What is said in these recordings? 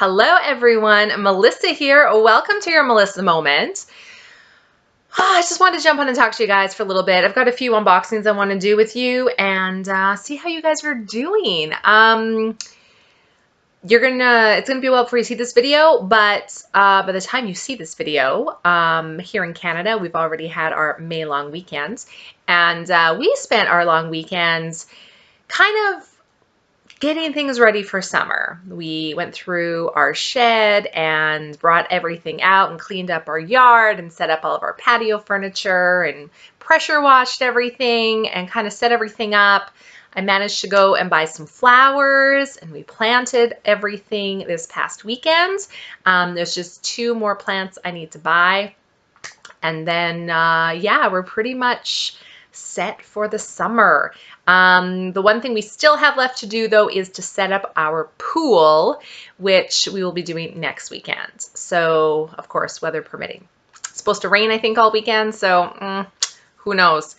Hello everyone, Melissa here. Welcome to your Melissa Moment. I just wanted to jump on and talk to you guys for a little bit. I've got a few unboxings I want to do with you and see how you guys are doing. It's gonna be a while before you see this video, but by the time you see this video, here in Canada, we've already had our May long weekends, and we spent our long weekends kind of getting things ready for summer. We went through our shed and brought everything out and cleaned up our yard and set up all of our patio furniture and pressure washed everything and kind of set everything up. I managed to go and buy some flowers and we planted everything this past weekend. There's just 2 more plants I need to buy. And then, yeah, we're pretty much set for the summer. The one thing we still have left to do though is to set up our pool, which we will be doing next weekend. So of course, weather permitting. It's supposed to rain, I think, all weekend, so who knows.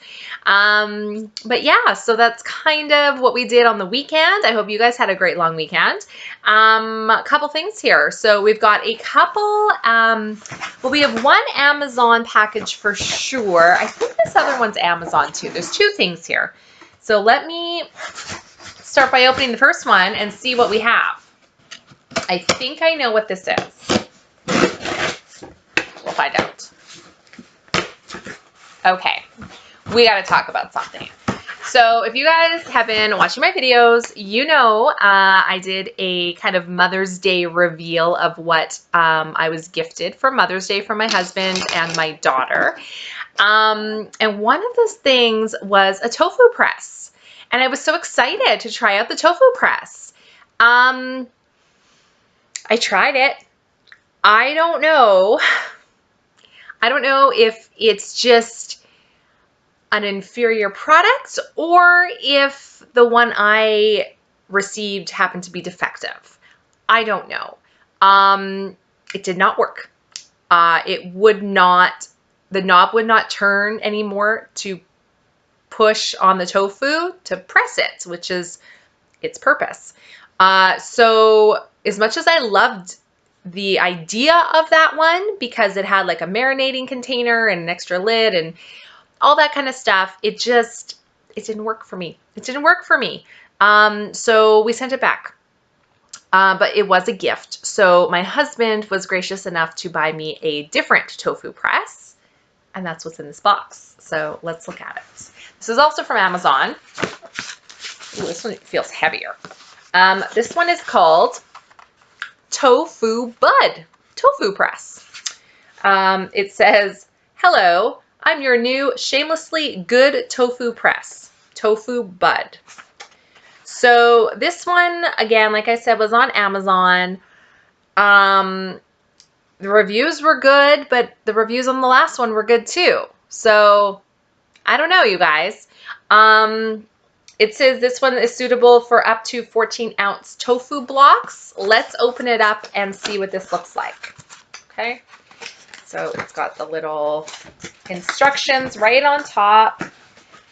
But yeah, so that's kind of what we did on the weekend. I hope you guys had a great long weekend. A couple things here. So we've got a couple, well, we have one Amazon package for sure. I think this other one's Amazon too. There's 2 things here. So let me start by opening the first one and see what we have. I think I know what this is. We'll find out. Okay, we got to talk about something. So if you guys have been watching my videos, you know I did a kind of Mother's Day reveal of what I was gifted for Mother's Day from my husband and my daughter. And one of those things was a tofu press. And I was so excited to try out the tofu press. I tried it. I don't know if it's just an inferior product or if the one I received happened to be defective. I don't know. It did not work. It would not, the knob would not turn anymore to push on the tofu to press it, which is its purpose. So as much as I loved the idea of that one, because it had like a marinating container and an extra lid and all that kind of stuff, it didn't work for me. It didn't work for me. So we sent it back. But it was a gift. So my husband was gracious enough to buy me a different tofu press, and that's what's in this box. So let's look at it. This is also from Amazon. Ooh, this one feels heavier. This one is called Tofu Bud Tofu Press. It says, "Hello, I'm your new shamelessly good tofu press, Tofu Bud." So this one, again, like I said, was on Amazon. The reviews were good, but the reviews on the last one were good too. So I don't know, you guys. It says this one is suitable for up to 14-ounce tofu blocks. Let's open it up and see what this looks like. Okay. So it's got the little instructions right on top.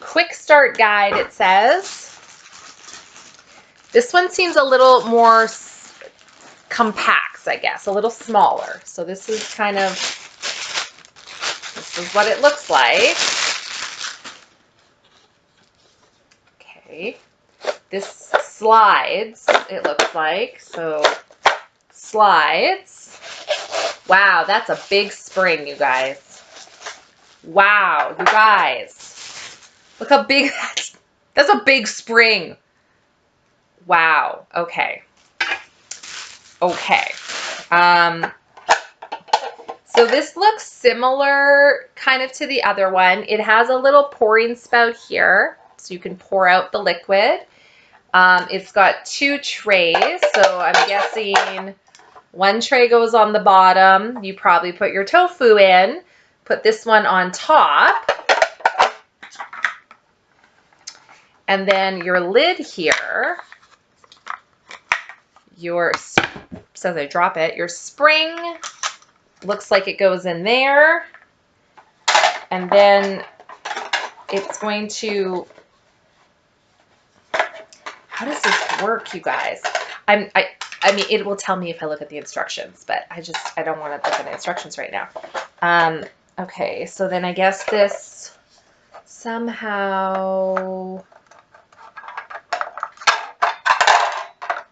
Quick start guide, it says. This one seems a little more compact, I guess, a little smaller. So this is what it looks like. Okay. This slides, it looks like. So slides. Wow, that's a big spring, you guys. Wow, you guys. Look how big that's a big spring. Wow. Okay. Okay. So this looks similar kind of to the other one. It has a little pouring spout here, so you can pour out the liquid. It's got 2 trays, so I'm guessing one tray goes on the bottom. You probably put your tofu in. Put this one on top. And then your lid here, says I drop it, your spring looks like it goes in there. And then it's going to, how does this work, you guys? I mean, it will tell me if I look at the instructions, but I don't want to look at the instructions right now. Okay, so then I guess this somehow,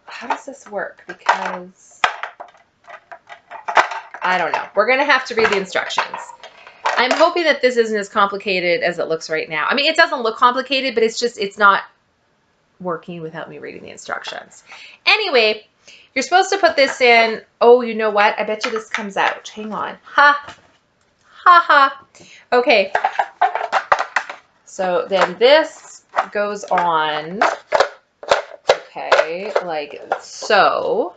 how does this work? Because I don't know. We're going to have to read the instructions. I'm hoping that this isn't as complicated as it looks right now. I mean, it doesn't look complicated, but it's not working without me reading the instructions. Anyway, you're supposed to put this in. Oh, you know what? I bet you this comes out. Hang on. Ha. Ha ha. Okay. So then this goes on. Okay, like so.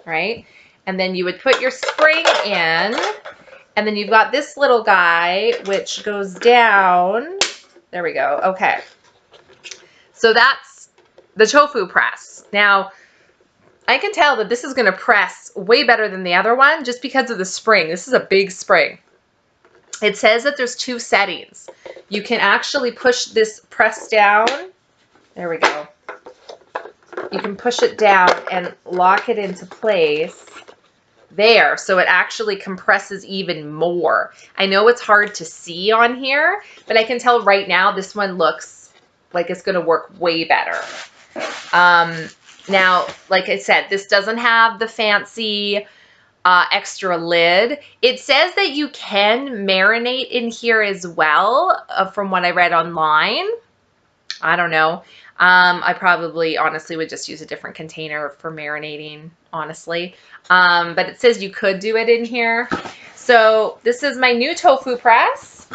Right? And then you would put your spring in. And then you've got this little guy, which goes down. There we go. Okay. So that's the tofu press. Now, I can tell that this is going to press way better than the other one just because of the spring. This is a big spring. It says that there's 2 settings. You can actually push this press down. There we go. You can push it down and lock it into place. There, so it actually compresses even more. I know it's hard to see on here, but I can tell right now this one looks like it's going to work way better. Now, like I said, this doesn't have the fancy extra lid. It says that you can marinate in here as well, from what I read online. I don't know. I probably honestly would just use a different container for marinating, honestly. But it says you could do it in here. So this is my new tofu press.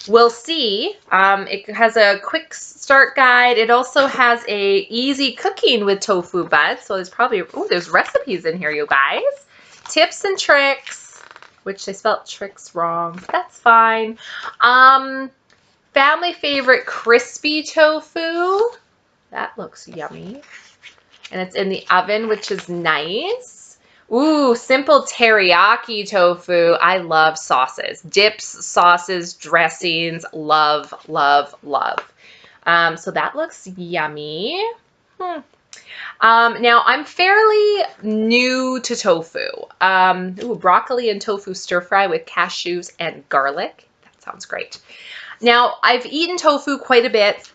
We'll see. It has a quick start guide. It also has a easy cooking with tofu buds. So there's probably, there's recipes in here, you guys. Tips and tricks, which I spelled tricks wrong. That's fine. Family favorite crispy tofu. That looks yummy. And it's in the oven, which is nice. Ooh, simple teriyaki tofu. I love sauces. Dips, sauces, dressings. Love, love, love. So that looks yummy. Now, I'm fairly new to tofu. Broccoli and tofu stir fry with cashews and garlic. That sounds great. Now, I've eaten tofu quite a bit.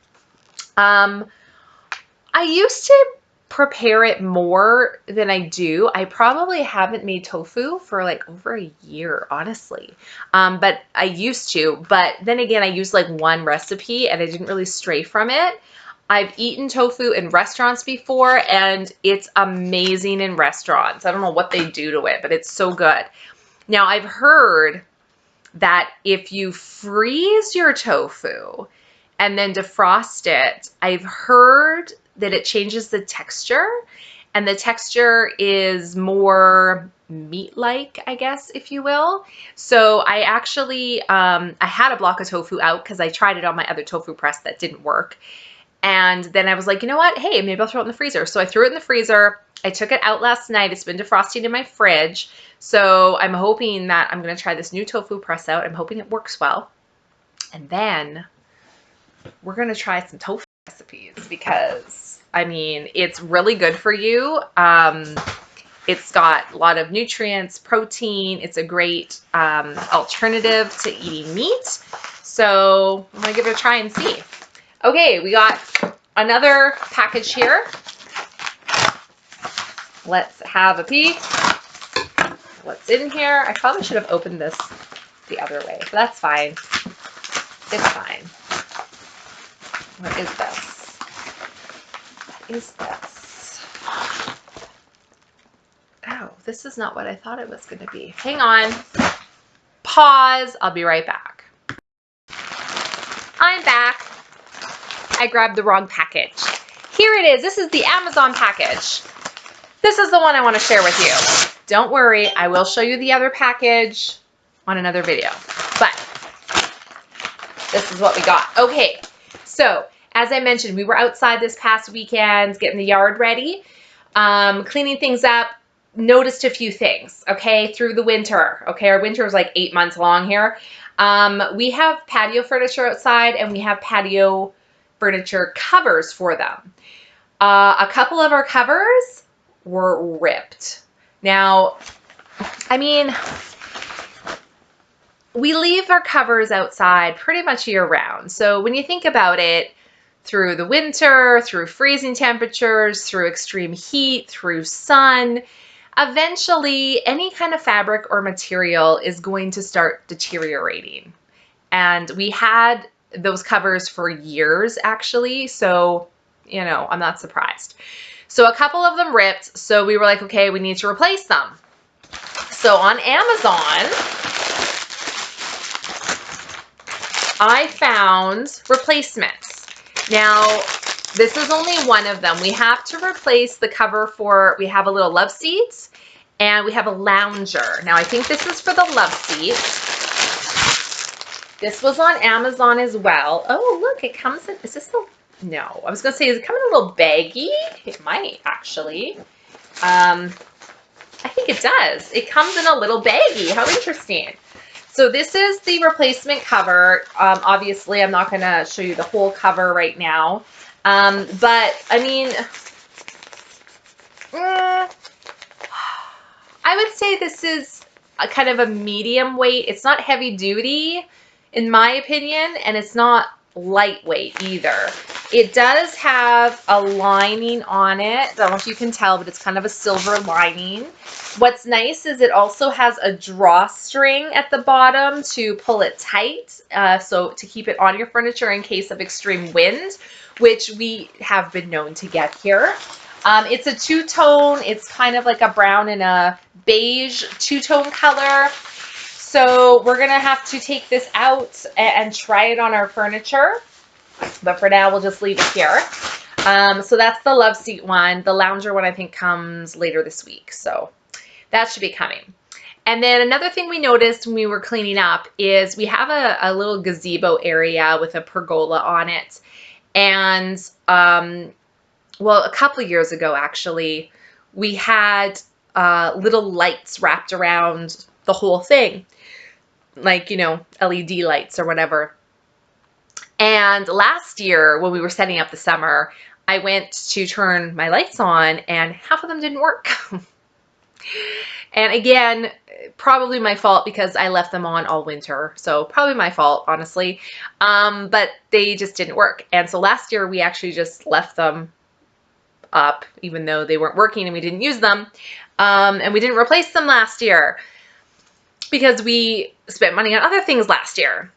I used to prepare it more than I do. I probably haven't made tofu for like over a year, honestly. But I used to. But then again, I used like one recipe and I didn't really stray from it. I've eaten tofu in restaurants before and it's amazing in restaurants. I don't know what they do to it, but it's so good. Now, I've heard that if you freeze your tofu and then defrost it, I've heard that it changes the texture, and the texture is more meat-like, I guess, if you will. So I actually, I had a block of tofu out because I tried it on my other tofu press that didn't work. And then I was like, you know what? Hey, maybe I'll throw it in the freezer. So I threw it in the freezer. I took it out last night. It's been defrosting in my fridge. So I'm hoping that I'm going to try this new tofu press out. I'm hoping it works well. And then we're going to try some tofu recipes because, I mean, it's really good for you. It's got a lot of nutrients, protein. It's a great alternative to eating meat. So I'm going to give it a try and see. Okay, we got another package here. Let's have a peek. What's in here? I probably should have opened this the other way, but that's fine. It's fine. What is this? What is this? Oh, this is not what I thought it was going to be. Hang on. Pause. I'll be right back. I'm back. I grabbed the wrong package. Here it is. This is the Amazon package. This is the one I want to share with you. Don't worry, I will show you the other package on another video. But this is what we got. Okay, so as I mentioned, we were outside this past weekend getting the yard ready, cleaning things up. Noticed a few things, okay, through the winter. Okay, our winter is like 8 months long here. We have patio furniture outside and we have patio furniture covers for them. A couple of our covers were ripped. Now, I mean, we leave our covers outside pretty much year round. So when you think about it, through the winter, through freezing temperatures, through extreme heat, through sun, eventually any kind of fabric or material is going to start deteriorating. And we had those covers for years, actually. So, you know, I'm not surprised. So a couple of them ripped. So we were like, okay, we need to replace them. So on Amazon, I found replacements. Now, this is only one of them. We have to replace the cover for, we have a little love seat and we have a lounger. Now, I think this is for the love seat. This was on Amazon as well. Oh, look, it comes in, is this a, no, I was gonna say, is it coming in a little baggy? It might, actually. I think it does. It comes in a little baggy. How interesting. So this is the replacement cover. Obviously, I'm not going to show you the whole cover right now. But, I mean, I would say this is a kind of a medium weight. It's not heavy duty, in my opinion, and it's not lightweight either. It does have a lining on it. I don't know if you can tell, but it's kind of a silver lining. What's nice is it also has a drawstring at the bottom to pull it tight, so to keep it on your furniture in case of extreme wind, which we have been known to get here. It's a two-tone. It's kind of like a brown and a beige two-tone color. So we're going to have to take this out and try it on our furniture. But for now, we'll just leave it here. So that's the love seat one. The lounger one, I think, comes later this week. So that should be coming. And then another thing we noticed when we were cleaning up is we have a little gazebo area with a pergola on it. And, well, a couple of years ago, actually, we had little lights wrapped around the whole thing. Like, you know, LED lights or whatever. And last year, when we were setting up the summer, I went to turn my lights on and half of them didn't work. And again, probably my fault because I left them on all winter. So probably my fault, honestly. But they just didn't work. And so last year, we actually just left them up, even though they weren't working and we didn't use them. And we didn't replace them last year because we spent money on other things last year.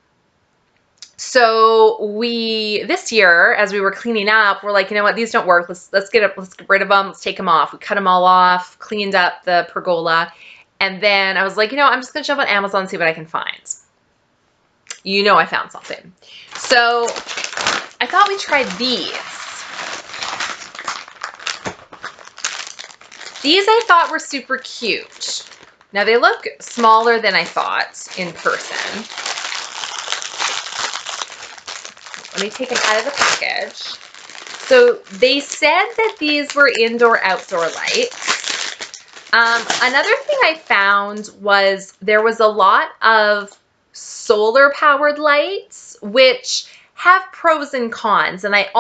So this year, as we were cleaning up, we're like, you know what, these don't work. Let's get rid of them. Let's take them off. We cut them all off, cleaned up the pergola. And then I was like, you know, I'm just going to jump on Amazon and see what I can find. You know, I found something. So I thought we'd try these. These I thought were super cute. Now they look smaller than I thought in person. Let me take them out of the package. So they said that these were indoor-outdoor lights. Another thing I found was there was a lot of solar-powered lights, which have pros and cons. And I